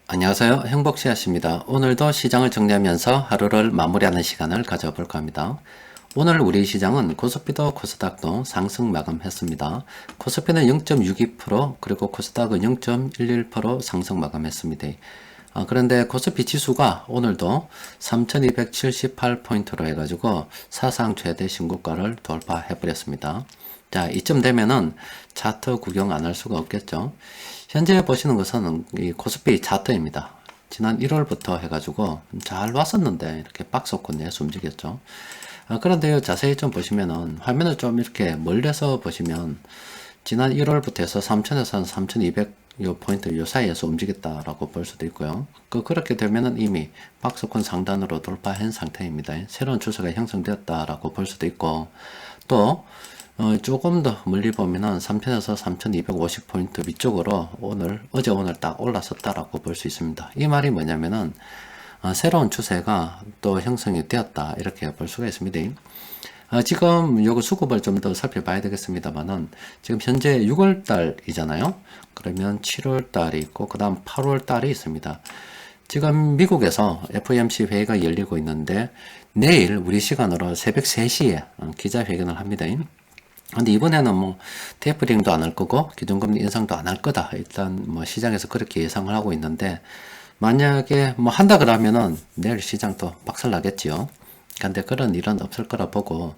안녕하세요. 행복씨앗입니다. 오늘도 시장을 정리하면서 하루를 마무리하는 시간을 가져볼까 합니다. 오늘 우리 시장은 코스피도 코스닥도 상승 마감했습니다. 코스피는 0.62% 그리고 코스닥은 0.11% 상승 마감했습니다. 그런데 코스피 지수가 오늘도 3278포인트로 해가지고 사상 최대 신고가를 돌파해버렸습니다. 자, 이쯤 되면은 차트 구경 안 할 수가 없겠죠. 현재 보시는 것은 이 코스피 차트입니다. 지난 1월부터 해가지고 잘 왔었는데 이렇게 박스권 내에서 움직였죠. 그런데요, 자세히 좀 보시면은 화면을 좀 이렇게 멀리서 보시면 지난 1월부터 해서 3000에서 한 3200 요 포인트 요 사이에서 움직였다라고 볼 수도 있고요. 그렇게 되면은 이미 박스권 상단으로 돌파한 상태입니다. 새로운 추세가 형성되었다라고 볼 수도 있고, 또 조금 더 멀리 보면은 3000에서 3250포인트 위쪽으로 어제 오늘 딱 올라섰다라고 볼 수 있습니다. 이 말이 뭐냐면은 새로운 추세가 또 형성이 되었다 이렇게 볼 수가 있습니다. 지금 요거 수급을 좀 더 살펴봐야 되겠습니다만은 지금 현재 6월달이잖아요. 그러면 7월달이 있고 그 다음 8월달이 있습니다. 지금 미국에서 FOMC 회의가 열리고 있는데 내일 우리 시간으로 새벽 3시에 기자회견을 합니다. 근데 이번에는 뭐 테이퍼링도 안 할 거고 기준금리 인상도 안 할 거다. 일단 뭐 시장에서 그렇게 예상을 하고 있는데 만약에 뭐 한다 그러면은 내일 시장 또 박살 나겠지요. 근데 그런 일은 없을 거라 보고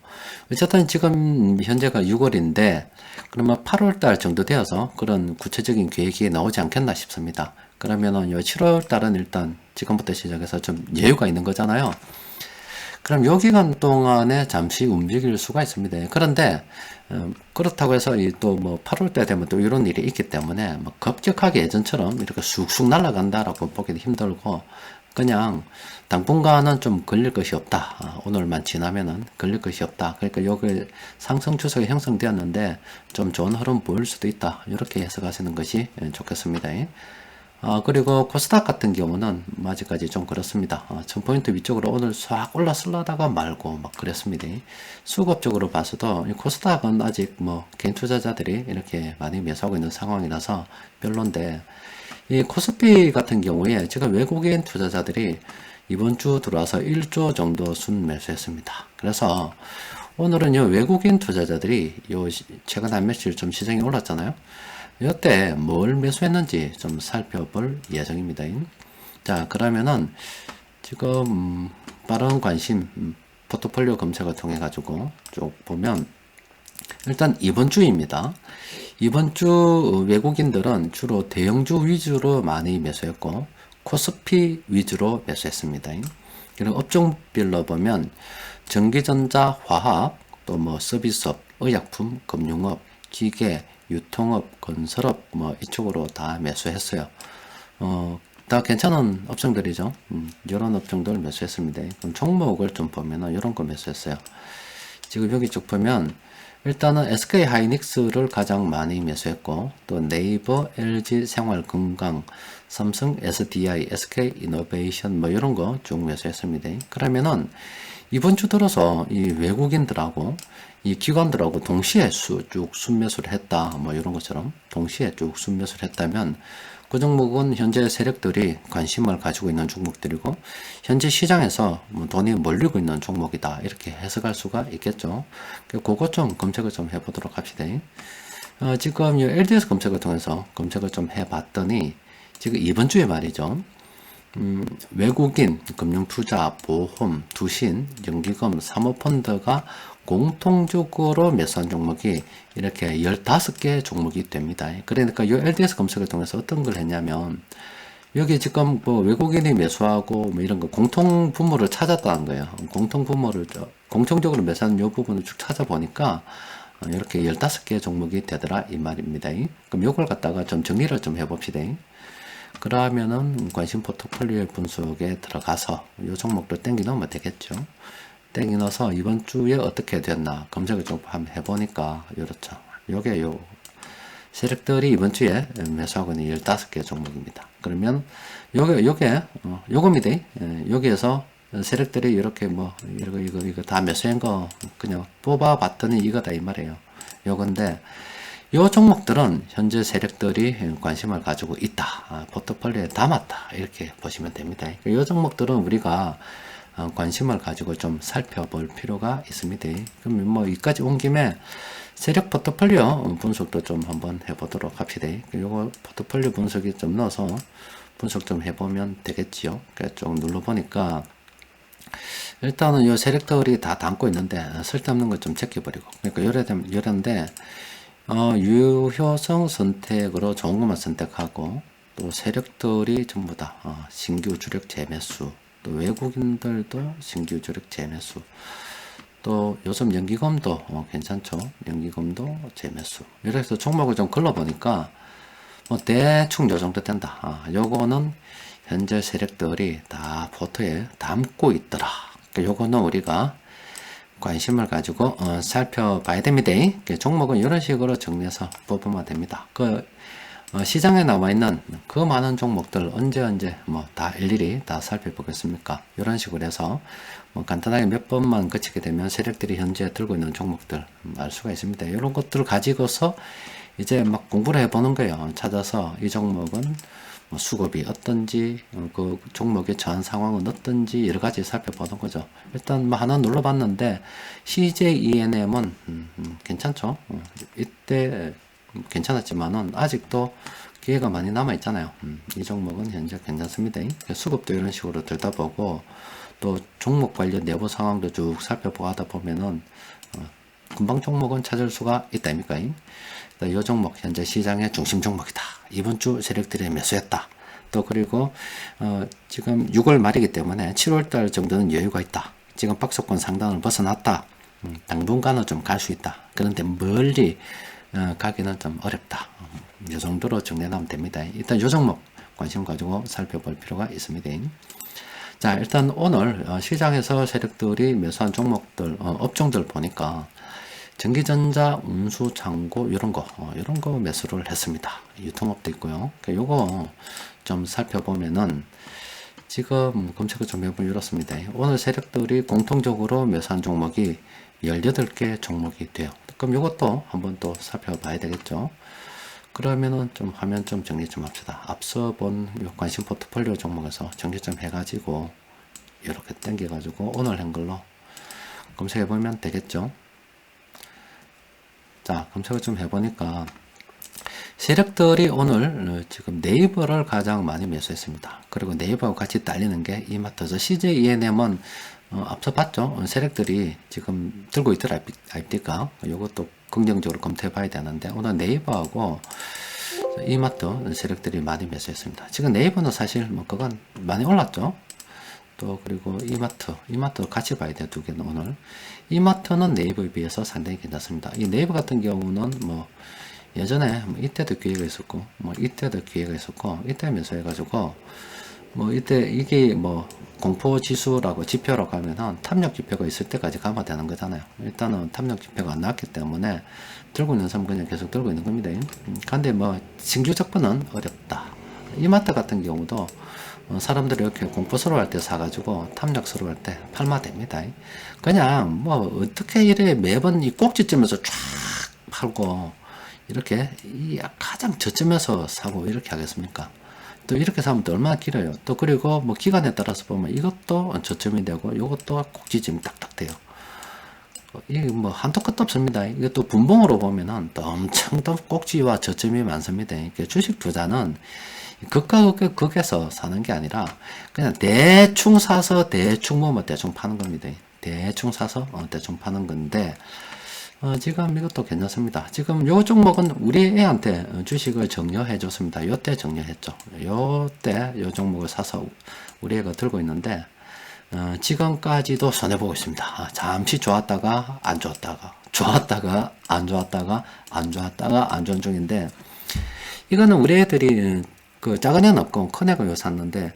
어쨌든 지금 현재가 6월인데 그러면 8월 달 정도 되어서 그런 구체적인 계획이 나오지 않겠나 싶습니다. 그러면은 요 7월 달은 일단 지금부터 시작해서 좀 여유가 있는 거잖아요. 그럼 요 기간 동안에 잠시 움직일 수가 있습니다. 그런데 그렇다고 해서 또 뭐 8월 때 되면 또 이런 일이 있기 때문에 뭐 급격하게 예전처럼 이렇게 쑥쑥 날아간다라고 보기도 힘들고 그냥 당분간은 좀 걸릴 것이 없다. 오늘만 지나면은 걸릴 것이 없다. 그러니까 여기 상승 추세가 형성되었는데 좀 좋은 흐름 보일 수도 있다. 이렇게 해석하시는 것이 좋겠습니다. 그리고 코스닥 같은 경우는 아직까지 좀 그렇습니다. 1000포인트 위쪽으로 오늘 싹 올라서려다가 말고 막 그랬습니다. 수급적으로 봐서도 이 코스닥은 아직 뭐 개인 투자자들이 이렇게 많이 매수하고 있는 상황이라서 별론데 이 코스피 같은 경우에 지금 외국인 투자자들이 이번 주 들어와서 1조 정도 순 매수했습니다. 그래서 오늘은 요 외국인 투자자들이 요 최근 한 며칠 좀 시장이 올랐잖아요. 이때 뭘 매수했는지 좀 살펴볼 예정입니다. 자, 그러면은 지금 빠른 관심 포트폴리오 검색을 통해 가지고 쭉 보면 일단 이번 주입니다. 이번 주 외국인들은 주로 대형주 위주로 많이 매수했고 코스피 위주로 매수했습니다. 그리고 업종별로 보면 전기전자, 화학, 또 뭐 서비스업, 의약품, 금융업, 기계, 유통업, 건설업 뭐 이쪽으로 다 매수했어요. 다 괜찮은 업종들이죠. 이런 업종들 매수했습니다. 그럼 종목을 좀 보면은 이런 거 매수했어요. 지금 여기 쭉 보면 일단은 SK 하이닉스를 가장 많이 매수했고 또 네이버, LG 생활건강, 삼성, SDI, SK 이노베이션 뭐 이런 거 쭉 매수했습니다. 그러면은 이번 주 들어서 이 외국인들하고 이 기관들하고 동시에 쭉 순매수를 했다 뭐 이런 것처럼 동시에 쭉 순매수를 했다면 그 종목은 현재 세력들이 관심을 가지고 있는 종목들이고 현재 시장에서 돈이 몰리고 있는 종목이다 이렇게 해석할 수가 있겠죠. 그거 좀 검색을 좀 해보도록 합시다. 지금 이 LDS 검색을 통해서 검색을 좀 해봤더니 지금 이번 주에 말이죠. 외국인, 금융투자, 보험, 두신, 연기금, 사모펀드가 공통적으로 매수한 종목이 이렇게 15개 종목이 됩니다. 그러니까 이 LDS 검색을 통해서 어떤 걸 했냐면 여기 지금 뭐 외국인이 매수하고 뭐 이런 거 공통 분모를 찾았다는 거예요. 공통 분모를 공통적으로 매수하는 이 부분을 쭉 찾아보니까 이렇게 15개 종목이 되더라 이 말입니다. 그럼 이걸 갖다가 좀 정리를 좀 해봅시다. 그러면은 관심 포트폴리오 분석에 들어가서 이 종목도 땡기 넣으면 되겠죠. 땡기 넣어서 이번 주에 어떻게 됐나 검색을 좀 한번 해보니까 이렇죠. 요게 요 세력들이 이번 주에 매수하고 있는 15개 종목입니다. 그러면 요겁니다. 여기에서 세력들이 이렇게 뭐 이거 다 매수한 거 그냥 뽑아봤더니 이거다 이 말이에요. 요건데 이 종목들은 현재 세력들이 관심을 가지고 있다. 포트폴리오에 담았다. 이렇게 보시면 됩니다. 이 종목들은 우리가 관심을 가지고 좀 살펴볼 필요가 있습니다. 그럼 뭐 여기까지 온 김에 세력 포트폴리오 분석도 좀 한번 해보도록 합시다. 요거 포트폴리오 분석이 좀 넣어서 분석 좀 해보면 되겠지요. 쭉 눌러보니까 일단은 요 세력들이 다 담고 있는데 쓸데없는 것 좀 제껴버리고, 그러니까 요런데 유효성 선택으로 좋은 것만 선택하고, 또 세력들이 전부 다 신규 주력 재매수, 또 외국인들도 신규 주력 재매수, 또 요즘 연기금도 괜찮죠. 연기금도 재매수. 이렇게 해서 종목을 좀 걸러보니까 뭐 대충 요 정도 된다. 요거는 현재 세력들이 다 포트에 담고 있더라. 요거는 우리가 관심을 가지고 살펴봐야 됩니다. 종목은 이런 식으로 정리해서 뽑으면 됩니다. 시장에 나와 있는 그 많은 종목들 언제 뭐 다 일일이 다 살펴보겠습니까? 이런 식으로 해서 뭐 간단하게 몇 번만 거치게 되면 세력들이 현재 들고 있는 종목들 알 수가 있습니다. 이런 것들을 가지고서 이제 막 공부를 해보는 거예요. 찾아서 이 종목은 뭐 수급이 어떤지, 그 종목의 전 상황은 어떤지 여러 가지 살펴보는 거죠. 일단 뭐 하나 눌러봤는데 CJENM은 괜찮죠. 이때 괜찮았지만은 아직도 기회가 많이 남아 있잖아요. 이 종목은 현재 괜찮습니다. 수급도 이런 식으로 들다보고 또 종목 관련 내부 상황도 쭉 살펴보고 하다 보면은 금방 종목은 찾을 수가 있다니까. 이 종목 현재 시장의 중심 종목이다. 이번 주 세력들이 매수했다. 또 그리고 지금 6월 말이기 때문에 7월달 정도는 여유가 있다. 지금 박스권 상단을 벗어났다. 당분간은 좀 갈 수 있다. 그런데 멀리 가기는 좀 어렵다. 이 정도로 정리하면 됩니다. 일단 이 종목 관심 가지고 살펴볼 필요가 있습니다. 자, 일단 오늘 시장에서 세력들이 매수한 종목들, 업종들 보니까 전기전자, 운수, 창고 이런 거 매수를 했습니다. 유통업도 있고요. 요거 좀 살펴보면은 지금 검색을 좀 해보면 이렇습니다. 오늘 세력들이 공통적으로 매수한 종목이 18개 종목이 돼요. 그럼 요것도 한번 또 살펴봐야 되겠죠. 그러면은 좀 화면 좀 정리 좀 합시다. 앞서 본 관심 포트폴리오 종목에서 정리 좀 해가지고 이렇게 당겨가지고 오늘 한 걸로 검색해보면 되겠죠. 자, 검색을 좀 해보니까 세력들이 오늘 지금 네이버를 가장 많이 매수했습니다. 그리고 네이버하고 같이 딸리는 게 이마트죠. CJENM은 앞서 봤죠. 세력들이 지금 들고 있더라. 아입니까? 이것도 긍정적으로 검토해 봐야 되는데 오늘 네이버하고 이마트 세력들이 많이 매수했습니다. 지금 네이버는 사실 뭐 그건 많이 올랐죠. 또 그리고 이마트 같이 봐야 돼요. 두 개는 오늘. 이마트는 네이버에 비해서 상당히 괜찮습니다. 이 네이버 같은 경우는 뭐 예전에 뭐 이때도 기회가 있었고 뭐 이때도 기회가 있었고 이때 매수해가지고 뭐 이때 이게 뭐 공포 지수라고 지표라고 하면은 탐욕 지표가 있을 때까지 가면 되는 거잖아요. 일단은 탐욕 지표가 안 나왔기 때문에 들고 있는 사람은 그냥 계속 들고 있는 겁니다. 근데 뭐 신규 접근은 어렵다. 이마트 같은 경우도 사람들이 이렇게 공포스러워할 때 사가지고 탐욕스러워할 때 팔면 됩니다. 그냥 뭐 어떻게 이래 매번 이 꼭지점에서 쫙 팔고 이렇게 이 가장 저점에서 사고 이렇게 하겠습니까? 또 이렇게 사면 또 얼마나 길어요. 또 그리고 뭐 기간에 따라서 보면 이것도 저점이 되고 이것도 꼭지점이 딱딱 돼요. 이게 뭐 한도 끝도 없습니다. 이게 또 분봉으로 보면은 또 엄청 더 꼭지와 저점이 많습니다. 주식 투자는 극과 극에서 사는 게 아니라 그냥 대충 사서 대충 모으면 대충 파는 겁니다. 대충 사서 대충 파는 건데 지금 이것도 괜찮습니다. 지금 요 종목은 우리 애한테 주식을 정려해 줬습니다. 요때 정려했죠. 요때 요 종목을 사서 우리 애가 들고 있는데 지금까지도 손해보고 있습니다. 잠시 좋았다가 안 좋았다가 좋았다가 안 좋았다가 안 좋았다가 안 좋은 중인데 이거는 우리 애들이 그 작은 애는 없고 큰 애가 요 샀는데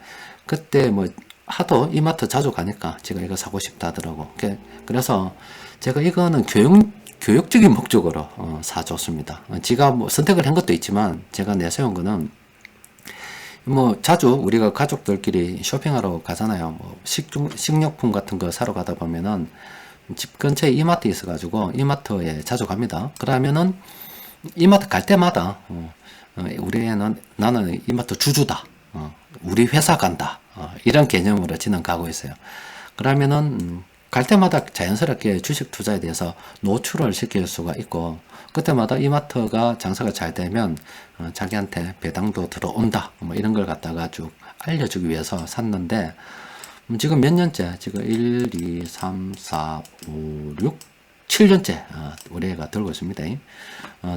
그때 뭐 하도 이마트 자주 가니까 제가 이거 사고 싶다 하더라고. 그래서 제가 이거는 교육적인 목적으로 사줬습니다. 지가 뭐 선택을 한 것도 있지만 제가 내세운 거는 뭐 자주 우리가 가족들끼리 쇼핑하러 가잖아요. 뭐 식료품 같은 거 사러 가다 보면은 집 근처에 이마트 있어가지고 이마트에 자주 갑니다. 그러면은 이마트 갈 때마다 나는 이마트 주주다. 우리 회사 간다. 이런 개념으로 지는 가고 있어요. 그러면은 갈 때마다 자연스럽게 주식 투자에 대해서 노출을 시킬 수가 있고, 그때마다 이마트가 장사가 잘 되면 자기한테 배당도 들어온다. 뭐 이런 걸 갖다가 쭉 알려주기 위해서 샀는데, 지금 몇 년째, 지금 1, 2, 3, 4, 5, 6, 7년째 우리 애가 들고 있습니다.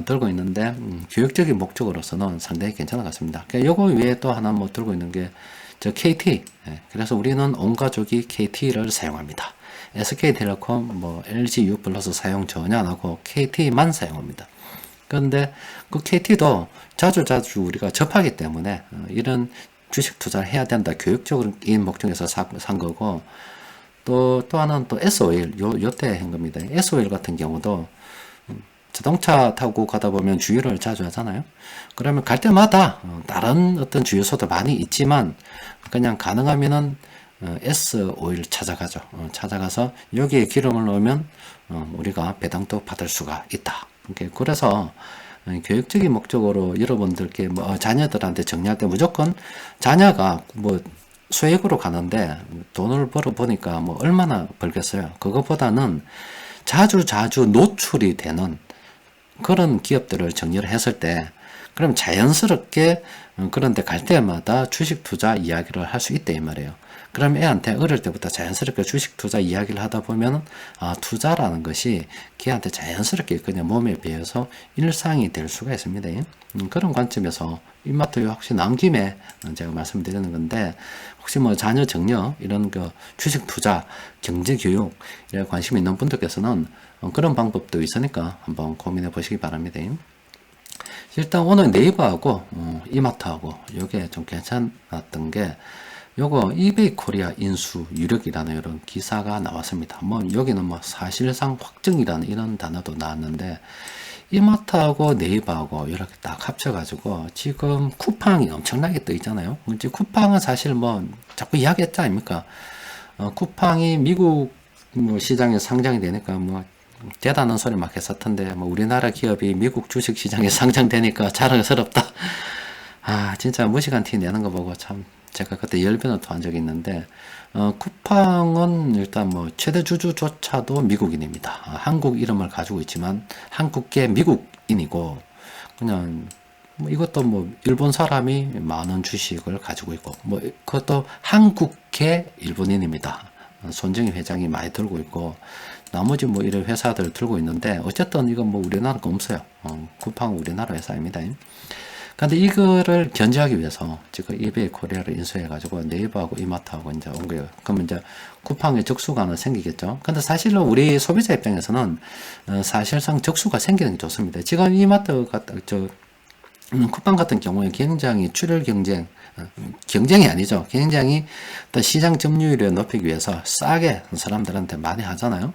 들고 있는데 교육적인 목적으로서는 상당히 괜찮은 것 같습니다. 그러니까 요거 외에 또 하나 뭐 들고 있는 게 저 KT. 그래서 우리는 온 가족이 KT를 사용합니다. SK텔레콤, 뭐 LG U 플러스 사용 전혀 안 하고 KT만 사용합니다. 그런데 그 KT도 자주 우리가 접하기 때문에 이런 주식 투자를 해야 된다. 교육적인 목적에서 산 거고, 또 하나는 또 S-오일, 요때 한 겁니다. S-오일 같은 경우도 자동차 타고 가다 보면 주유를 자주 하잖아요. 그러면 갈 때마다 다른 어떤 주유소도 많이 있지만 그냥 가능하면은 S-오일 찾아가죠. 찾아가서 여기에 기름을 넣으면 우리가 배당도 받을 수가 있다. 그래서 교육적인 목적으로 여러분들께 뭐 자녀들한테 정리할 때 무조건 자녀가 뭐 소액으로 가는데 돈을 벌어 보니까 뭐 얼마나 벌겠어요. 그것보다는 자주 노출이 되는 그런 기업들을 정리를 했을 때, 그럼 자연스럽게 그런데 갈 때마다 주식 투자 이야기를 할 수 있다 이 말이에요. 그럼 애한테 어릴 때부터 자연스럽게 주식 투자 이야기를 하다 보면 투자라는 것이 걔한테 자연스럽게 그냥 몸에 배어서 일상이 될 수가 있습니다. 그런 관점에서 이마트 혹시 나온 김에 제가 말씀드리는 건데, 혹시 뭐 자녀 정려 이런 그 주식 투자 경제 교육에 관심 있는 분들께서는 그런 방법도 있으니까 한번 고민해 보시기 바랍니다. 일단 오늘 네이버하고 이마트하고 요게 좀 괜찮았던 게, 요거 이베이 코리아 인수 유력이라는 이런 기사가 나왔습니다. 뭐 여기는 뭐 사실상 확정이라는 이런 단어도 나왔는데, 이마트하고 네이버하고 이렇게 딱 합쳐가지고 지금 쿠팡이 엄청나게 떠 있잖아요. 이제 쿠팡은 사실 뭐 자꾸 이야기했지 아닙니까? 쿠팡이 미국 뭐 시장에 상장이 되니까 뭐 대단한 소리 막 했었던데, 뭐 우리나라 기업이 미국 주식 시장에 상장되니까 자랑스럽다. 진짜 무식한 티 내는 거 보고 참 제가 그때 열변을 토한 적이 있는데, 쿠팡은 일단 뭐 최대 주주조차도 미국인입니다. 한국 이름을 가지고 있지만 한국계 미국인이고, 그냥 뭐 이것도 뭐 일본 사람이 많은 주식을 가지고 있고, 뭐 그것도 한국계 일본인입니다. 손정희 회장이 많이 들고 있고, 나머지 뭐 이런 회사들 들고 있는데, 어쨌든 이건 뭐 우리나라 거 없어요. 쿠팡은 우리나라 회사입니다. 근데 이거를 견제하기 위해서 지금 이베이 코리아를 인수해가지고 네이버하고 이마트하고 이제 온 거예요. 그러면 이제 쿠팡의 적수가 하나 생기겠죠. 근데 사실은 우리 소비자 입장에서는 사실상 적수가 생기는 게 좋습니다. 지금 이마트 쿠팡 같은 경우에 굉장히 출혈 경쟁이 아니죠. 굉장히 또 시장 점유율을 높이기 위해서 싸게 사람들한테 많이 하잖아요.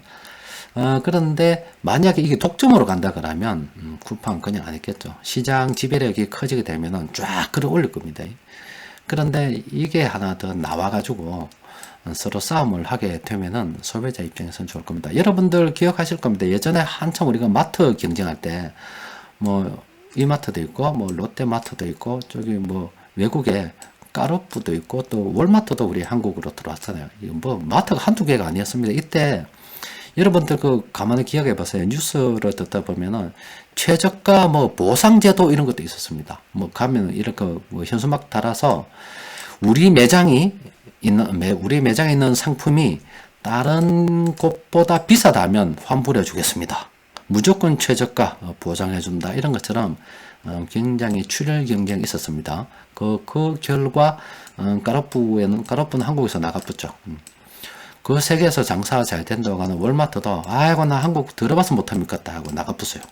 그런데 만약에 이게 독점으로 간다 그러면 쿠팡 그냥 안 했겠죠. 시장 지배력이 커지게 되면은 쫙 끌어올릴 겁니다. 그런데 이게 하나 더 나와가지고 서로 싸움을 하게 되면은 소비자 입장에서는 좋을 겁니다. 여러분들 기억하실 겁니다. 예전에 한참 우리가 마트 경쟁할 때 뭐 이마트도 있고 뭐 롯데마트도 있고 저기 뭐 외국에 까르푸도 있고 또 월마트도 우리 한국으로 들어왔잖아요. 뭐 마트가 한두 개가 아니었습니다. 이때 여러분들 가만히 기억해 보세요. 뉴스를 듣다 보면은 최저가 뭐 보상제도 이런 것도 있었습니다. 뭐 가면 이렇게 뭐 현수막 달아서 우리 매장에 있는 상품이 다른 곳보다 비싸다면 환불해 주겠습니다. 무조건 최저가 보장해 준다. 이런 것처럼 굉장히 출혈 경쟁이 있었습니다. 그 결과 까르푸는 한국에서 나가붙죠. 그 세계에서 장사가 잘 된다고 하는 월마트도 아이고 나 한국 들어봐서 못합니까 하고 나가붙어요.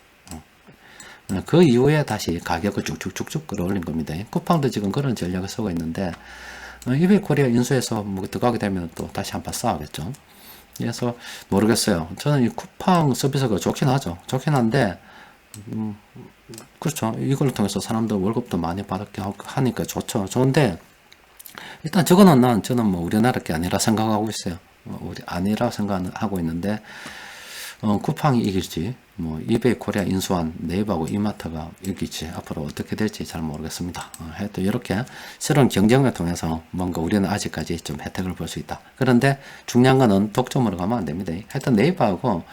그 이후에 다시 가격을 쭉쭉쭉쭉 끌어올린 겁니다. 쿠팡도 지금 그런 전략을 쓰고 있는데, 이베이 코리아 인수해서 뭐 들어가게 되면 또 다시 한판 싸우겠죠. 그래서 모르겠어요. 저는 이 쿠팡 서비스가 좋긴 하죠. 좋긴 한데 그렇죠. 이걸 통해서 사람들 월급도 많이 받게 하니까 좋죠. 좋은데 일단 저는 뭐 우리나라 게 아니라 생각하고 있어요. 우리 아니라 생각하고 있는데, 쿠팡이 이길지, 뭐 이베이 코리아 인수한 네이버하고 이마트가 이길지 앞으로 어떻게 될지 잘 모르겠습니다. 하여튼 이렇게 새로운 경쟁을 통해서 뭔가 우리는 아직까지 좀 혜택을 볼 수 있다. 그런데 중요한 거는 독점으로 가면 안 됩니다. 하여튼 네이버하고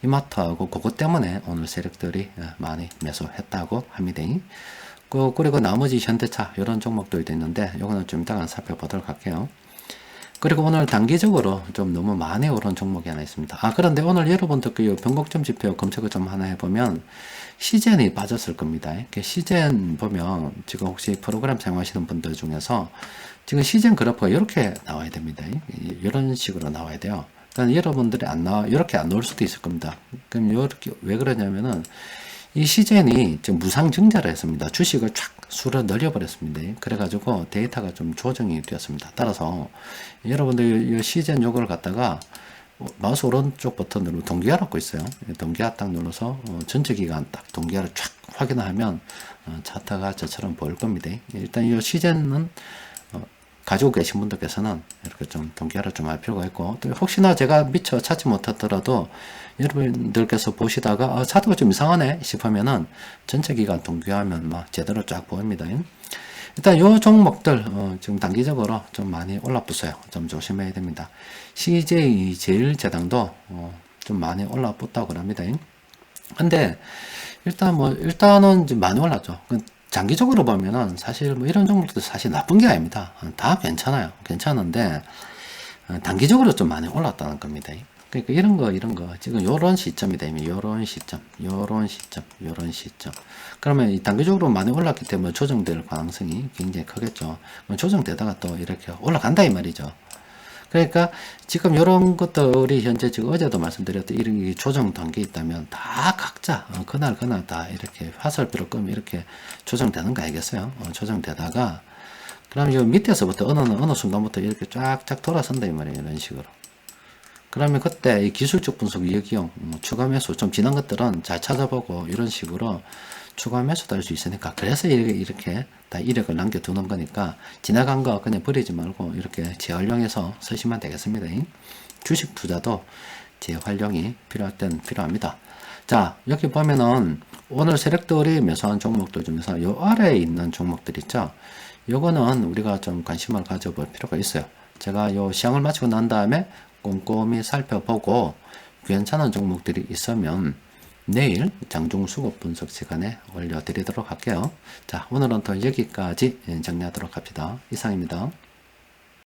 이마트하고 그것 때문에 오늘 세력들이 많이 매수했다고 합니다. 그리고 나머지 현대차 이런 종목들도 있는데 이거는 좀 이따가 살펴보도록 할게요. 그리고 오늘 단기적으로 좀 너무 많이 오른 종목이 하나 있습니다. 그런데 오늘 여러분들 그 변곡점 지표 검색을 좀 하나 해보면 시젠이 빠졌을 겁니다. 시젠 보면 지금 혹시 프로그램 사용하시는 분들 중에서 지금 시젠 그래프가 이렇게 나와야 됩니다. 이런 식으로 나와야 돼요. 그러니까 여러분들이 이렇게 안 나올 수도 있을 겁니다. 그럼 이렇게 왜 그러냐면은 이 시젠이 지금 무상증자를 했습니다. 주식을 쫙 수를 늘려버렸습니다. 그래가지고 데이터가 좀 조정이 되었습니다. 따라서 여러분들 이 시젠 요거를 갖다가 마우스 오른쪽 버튼으로 동기화 넣고 있어요. 동기화 딱 눌러서 전체 기간 딱 동기화를 쫙 확인하면 차트가 저처럼 보일 겁니다. 일단 이 시젠은 가지고 계신 분들께서는 이렇게 좀 동기화를 좀 할 필요가 있고, 또 혹시나 제가 미처 찾지 못했더라도 여러분들께서 보시다가 차트가 좀 이상하네 싶으면은 전체 기간 동기화하면 막 제대로 쫙 보입니다. 일단 요 종목들 지금 단기적으로 좀 많이 올라붙어요. 좀 조심해야 됩니다. CJ 제일제당도 좀 많이 올라붙다고 합니다. 근데 일단은 좀 많이 올랐죠. 장기적으로 보면은 사실 뭐 이런 종목도 사실 나쁜 게 아닙니다. 다 괜찮아요. 괜찮은데 단기적으로 좀 많이 올랐다는 겁니다. 그러니까 이런 거 지금 요런 시점이 되면 요런 시점. 그러면 이 단기적으로 많이 올랐기 때문에 조정될 가능성이 굉장히 크겠죠. 조정되다가 또 이렇게 올라간다 이 말이죠. 그러니까 지금 이런 것들이 현재 지금 어제도 말씀드렸던 이런 조정 단계에 있다면 다 각자 그날 다 이렇게 화살표를 끄면 이렇게 조정되는 거 알겠어요? 조정되다가 그럼 요 밑에서부터 어느 순간부터 이렇게 쫙쫙 돌아선다 이 말이에요. 이런 식으로. 그러면 그때 이 기술적 분석 이익이용 추가 매수 좀 지난 것들은 잘 찾아보고 이런 식으로 추가 매수도 할 수 있으니까, 그래서 이렇게 다 이력을 남겨두는 거니까 지나간 거 그냥 버리지 말고 이렇게 재활용해서 쓰시면 되겠습니다. 주식 투자도 재활용이 필요할 땐 필요합니다. 자, 여기 보면은 오늘 세력들이 매수한 종목들 중에서 요 아래에 있는 종목들 있죠. 요거는 우리가 좀 관심을 가져볼 필요가 있어요. 제가 요 시황을 마치고 난 다음에 꼼꼼히 살펴보고 괜찮은 종목들이 있으면 내일 장중수급 분석 시간에 올려드리도록 할게요. 자, 오늘은 또 여기까지 정리하도록 합시다. 이상입니다.